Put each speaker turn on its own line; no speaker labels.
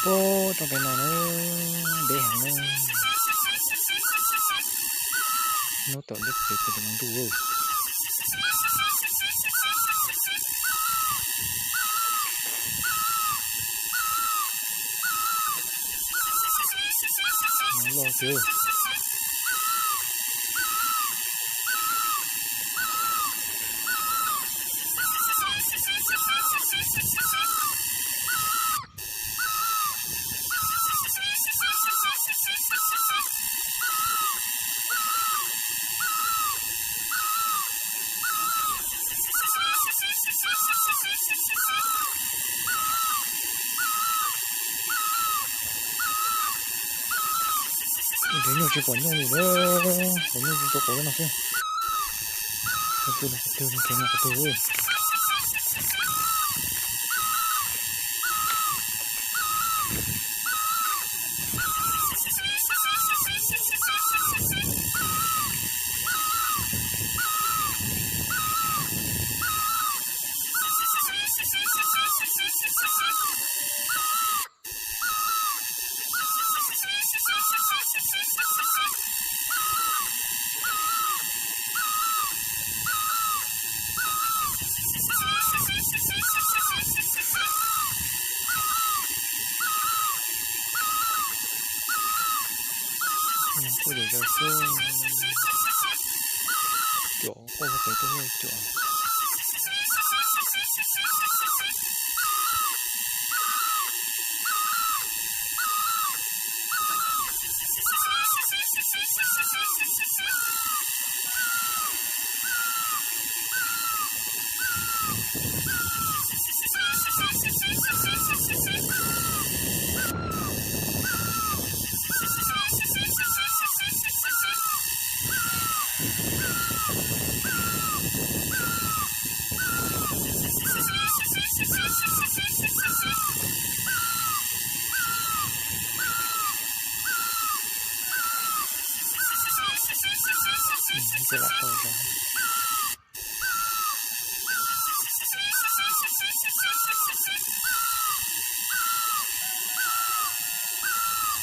Ô trong cái nó để hàng nó tạo được cái món đồ nó lo chưa thế nhiều chỉ có nhung gì nữa có nhung gì có nó xem cái này cái này cái này có để ra số chỗ có một cái tôi chỗ cái là thôi rồi